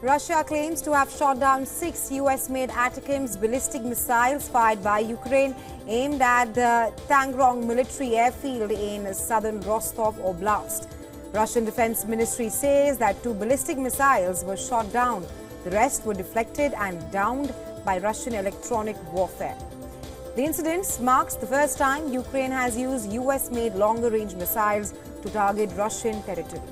Russia claims to have shot down 6 US-made ATACMS ballistic missiles fired by Ukraine aimed at the Tangrong military airfield in southern Rostov Oblast. Russian Defense Ministry says that 2 ballistic missiles were shot down. The rest were deflected and downed by Russian electronic warfare. The incident marks the first time Ukraine has used US-made longer-range missiles to target Russian territory.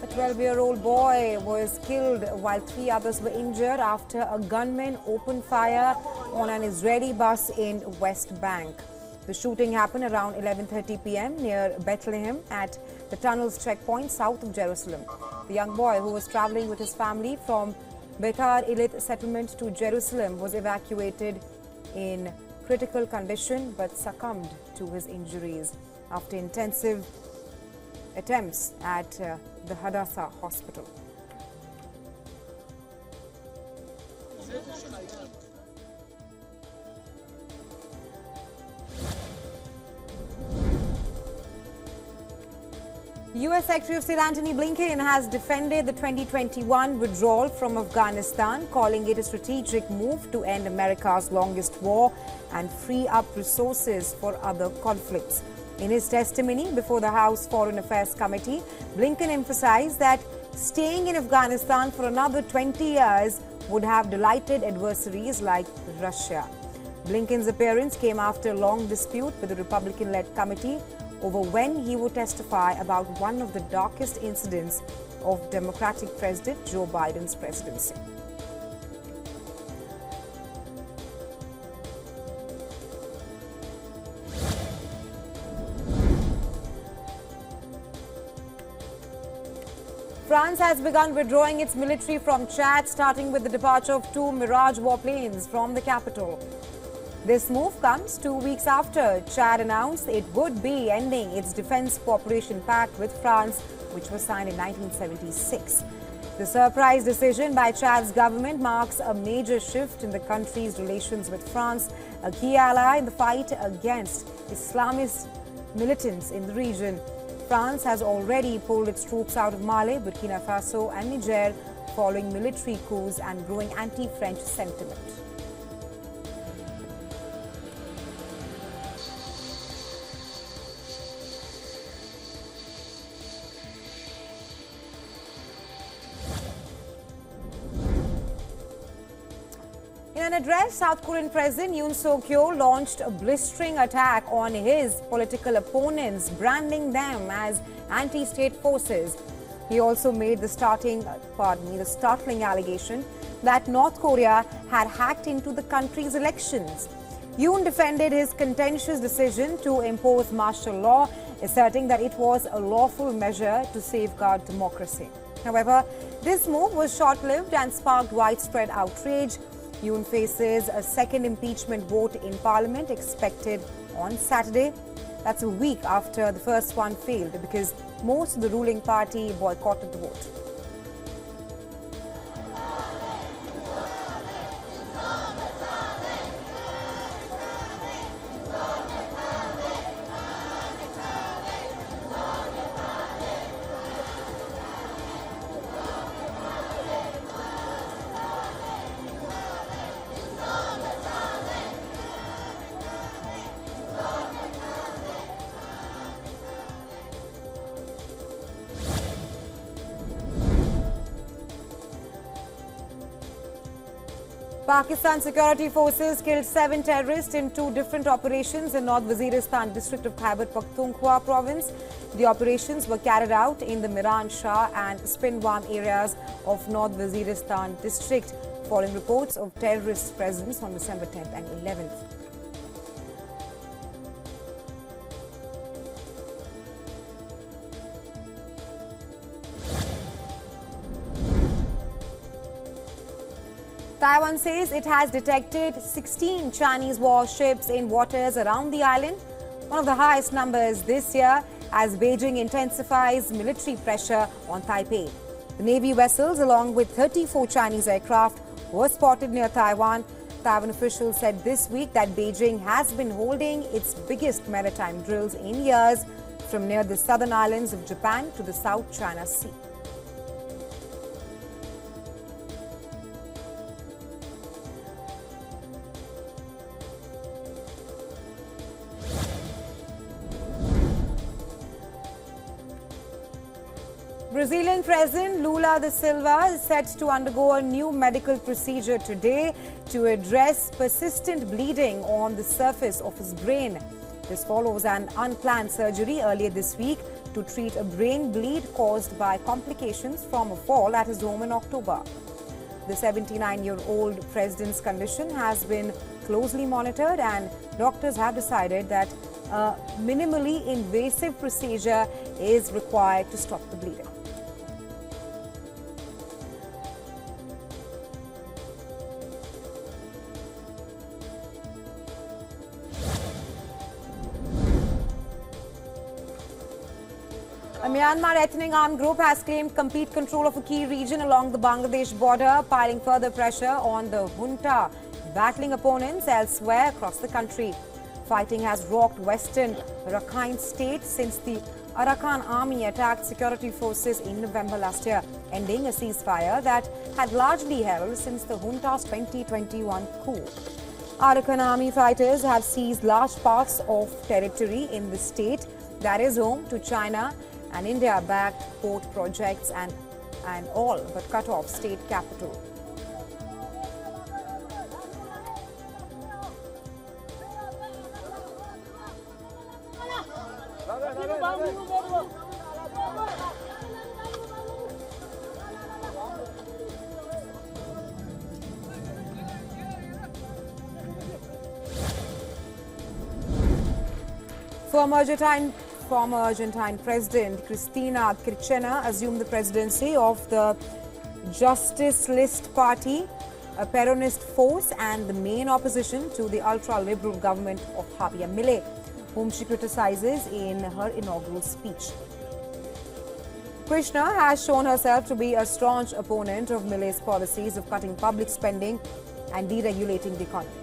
A 12-year-old boy was killed while 3 others were injured after a gunman opened fire on an Israeli bus in West Bank. The shooting happened around 11:30 p.m. near Bethlehem at the tunnels checkpoint south of Jerusalem. The young boy, who was traveling with his family from Beitar Illit settlement to Jerusalem, was evacuated in critical condition but succumbed to his injuries after intensive attempts at the Hadassah hospital. U.S. Secretary of State Antony Blinken has defended the 2021 withdrawal from Afghanistan, calling it a strategic move to end America's longest war and free up resources for other conflicts. In his testimony before the House Foreign Affairs Committee, Blinken emphasized that staying in Afghanistan for another 20 years would have delighted adversaries like Russia. Blinken's appearance came after a long dispute with the Republican-led committee over when he would testify about one of the darkest incidents of Democratic President Joe Biden's presidency. France has begun withdrawing its military from Chad, starting with the departure of 2 Mirage warplanes from the capital. This move comes 2 weeks after Chad announced it would be ending its defense cooperation pact with France, which was signed in 1976. The surprise decision by Chad's government marks a major shift in the country's relations with France, a key ally in the fight against Islamist militants in the region. France has already pulled its troops out of Mali, Burkina Faso and Niger following military coups and growing anti-French sentiment. In an address, South Korean President Yoon Suk-yeol launched a blistering attack on his political opponents, branding them as anti-state forces. He also made the startling allegation that North Korea had hacked into the country's elections. Yoon defended his contentious decision to impose martial law, asserting that it was a lawful measure to safeguard democracy. However, this move was short-lived and sparked widespread outrage. Yoon faces a second impeachment vote in Parliament expected on Saturday. That's a week after the first one failed because most of the ruling party boycotted the vote. Pakistan security forces killed 7 terrorists in 2 different operations in North Waziristan district of Khyber Pakhtunkhwa province. The operations were carried out in the Miran Shah and Spinwan areas of North Waziristan district, following reports of terrorist presence on December 10th and 11th. Taiwan says it has detected 16 Chinese warships in waters around the island, one of the highest numbers this year as Beijing intensifies military pressure on Taipei. The Navy vessels, along with 34 Chinese aircraft, were spotted near Taiwan. Taiwan officials said this week that Beijing has been holding its biggest maritime drills in years from near the southern islands of Japan to the South China Sea. Brazilian President Lula da Silva is set to undergo a new medical procedure today to address persistent bleeding on the surface of his brain. This follows an unplanned surgery earlier this week to treat a brain bleed caused by complications from a fall at his home in October. The 79-year-old president's condition has been closely monitored, and doctors have decided that a minimally invasive procedure is required to stop the bleeding. A Myanmar ethnic armed group has claimed complete control of a key region along the Bangladesh border, piling further pressure on the junta, battling opponents elsewhere across the country. Fighting has rocked western Rakhine state since the Arakan army attacked security forces in November last year, ending a ceasefire that had largely held since the junta's 2021 coup. Arakan army fighters have seized large parts of territory in the state that is home to China and India-backed port projects and all but cut off state capital. Former Argentine President Cristina Kirchner assumed the presidency of the Justicialist Party, a Peronist force and the main opposition to the ultra-liberal government of Javier Milei, whom she criticizes in her inaugural speech. Kirchner has shown herself to be a staunch opponent of Milei's policies of cutting public spending and deregulating the economy.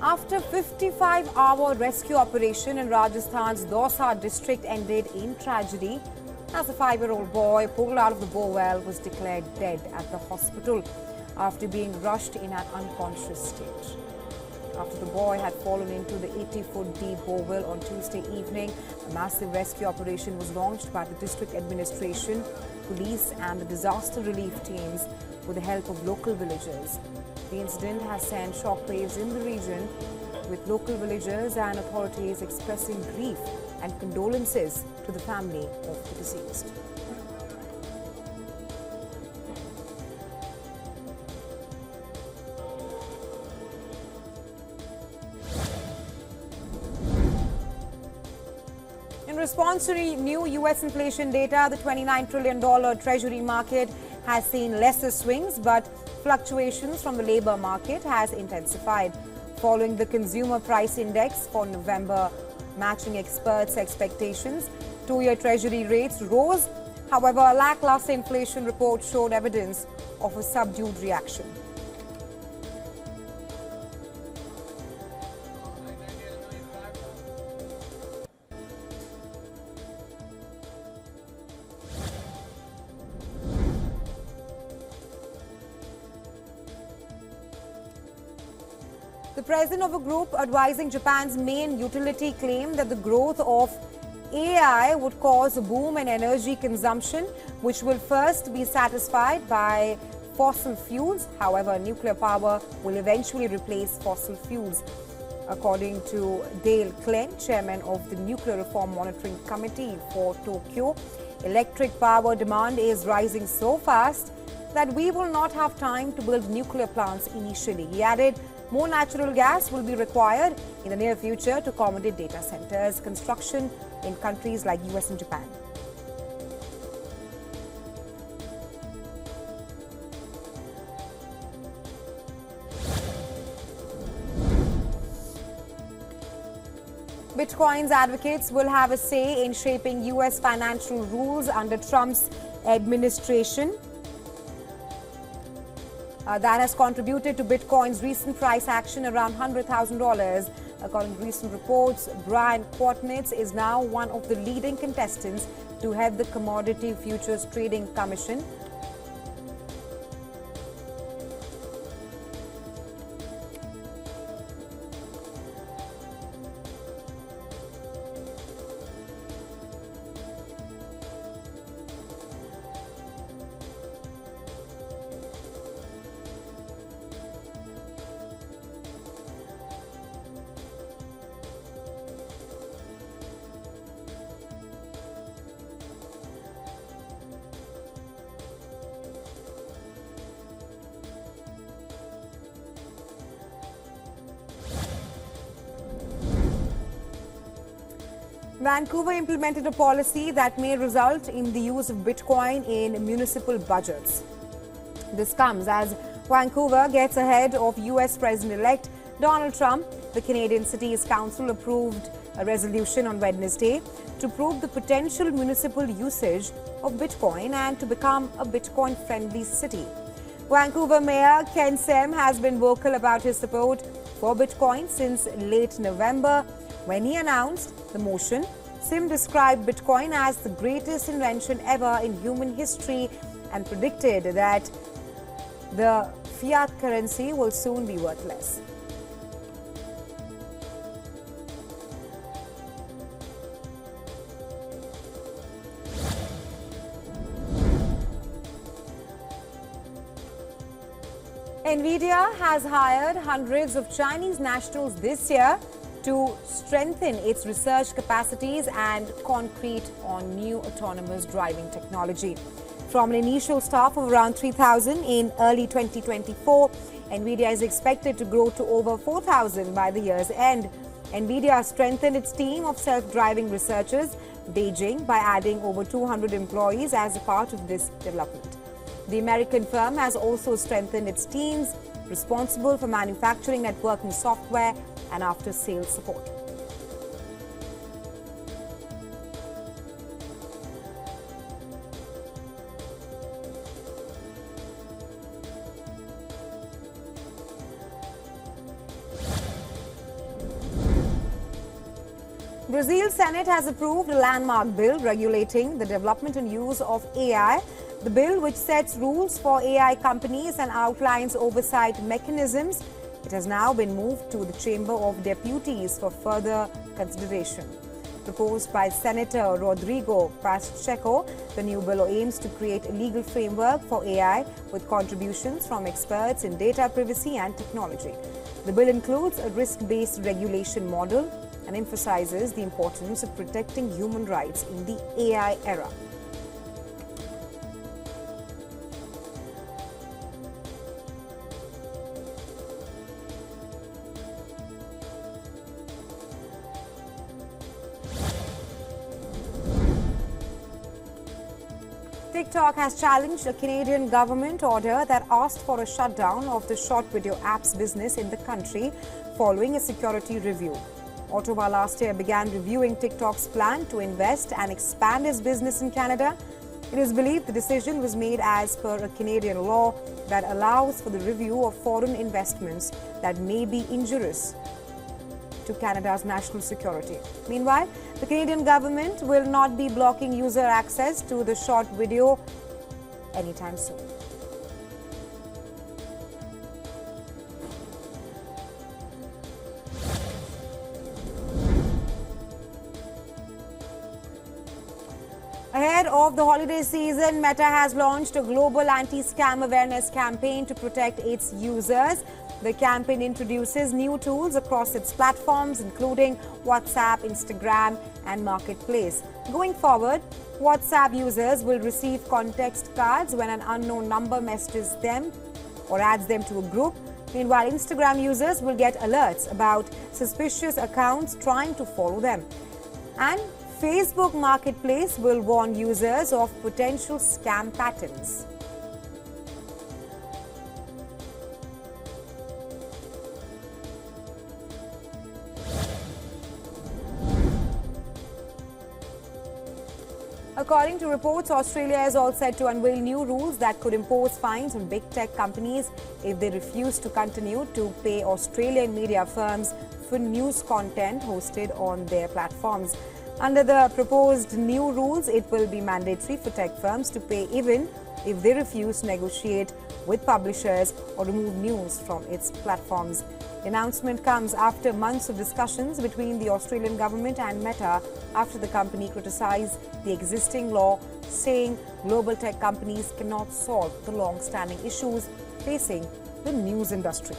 After a 55-hour rescue operation in Rajasthan's Dausa district ended in tragedy as a 5-year-old boy pulled out of the bowel was declared dead at the hospital after being rushed in an unconscious state. After the boy had fallen into the 80-foot deep bowel on Tuesday evening, a massive rescue operation was launched by the district administration, police and the disaster relief teams with the help of local villagers. The incident has sent shockwaves in the region, with local villagers and authorities expressing grief and condolences to the family of the deceased. In response to new U.S. inflation data, the $29 trillion treasury market has seen lesser swings, but fluctuations from the labor market has intensified. Following the consumer price index for November matching experts' expectations, two-year treasury rates rose. However, a lackluster inflation report showed evidence of a subdued reaction. The president of a group advising Japan's main utility claimed that the growth of AI would cause a boom in energy consumption, which will first be satisfied by fossil fuels. However, nuclear power will eventually replace fossil fuels. According to Dale Klein, chairman of the Nuclear Reform Monitoring Committee for Tokyo, electric power demand is rising so fast that we will not have time to build nuclear plants initially. He added, more natural gas will be required in the near future to accommodate data centers construction in countries like US and Japan. Bitcoin's advocates will have a say in shaping U.S. financial rules under Trump's administration. That has contributed to Bitcoin's recent price action around $100,000. According to recent reports, Brian Quartnitz is now one of the leading contestants to head the Commodity Futures Trading Commission. Vancouver implemented a policy that may result in the use of Bitcoin in municipal budgets. This comes as Vancouver gets ahead of U.S. President-elect Donald Trump. The Canadian Cities Council approved a resolution on Wednesday to prove the potential municipal usage of Bitcoin and to become a Bitcoin-friendly city. Vancouver Mayor Ken Sem has been vocal about his support for Bitcoin since late November. When he announced the motion, Sim described Bitcoin as the greatest invention ever in human history and predicted that the fiat currency will soon be worthless. Nvidia has hired hundreds of Chinese nationals this year to strengthen its research capacities and concrete on new autonomous driving technology. From an initial staff of around 3,000 in early 2024, Nvidia is expected to grow to over 4,000 by the year's end. Nvidia strengthened its team of self-driving researchers, Beijing, by adding over 200 employees as a part of this development. The American firm has also strengthened its teams responsible for manufacturing networking software and after-sales support. Brazil's Senate has approved a landmark bill regulating the development and use of AI. The bill, which sets rules for AI companies and outlines oversight mechanisms, it has now been moved to the Chamber of Deputies for further consideration. Proposed by Senator Rodrigo Pacheco, the new bill aims to create a legal framework for AI with contributions from experts in data privacy and technology. The bill includes a risk-based regulation model and emphasizes the importance of protecting human rights in the AI era. TikTok has challenged a Canadian government order that asked for a shutdown of the short video apps business in the country following a security review. Ottawa last year began reviewing TikTok's plan to invest and expand its business in Canada. It is believed the decision was made as per a Canadian law that allows for the review of foreign investments that may be injurious to Canada's national security. Meanwhile, the Canadian government will not be blocking user access to the short video anytime soon. Ahead of the holiday season, Meta has launched a global anti-scam awareness campaign to protect its users. The campaign introduces new tools across its platforms, including WhatsApp, Instagram, and Marketplace. Going forward, WhatsApp users will receive context cards when an unknown number messages them or adds them to a group. Meanwhile, Instagram users will get alerts about suspicious accounts trying to follow them. And Facebook Marketplace will warn users of potential scam patterns. According to reports, Australia is all set to unveil new rules that could impose fines on big tech companies if they refuse to continue to pay Australian media firms for news content hosted on their platforms. Under the proposed new rules, it will be mandatory for tech firms to pay even if they refuse to negotiate with publishers or remove news from its platforms. The announcement comes after months of discussions between the Australian government and Meta after the company criticised the existing law, saying global tech companies cannot solve the long-standing issues facing the news industry.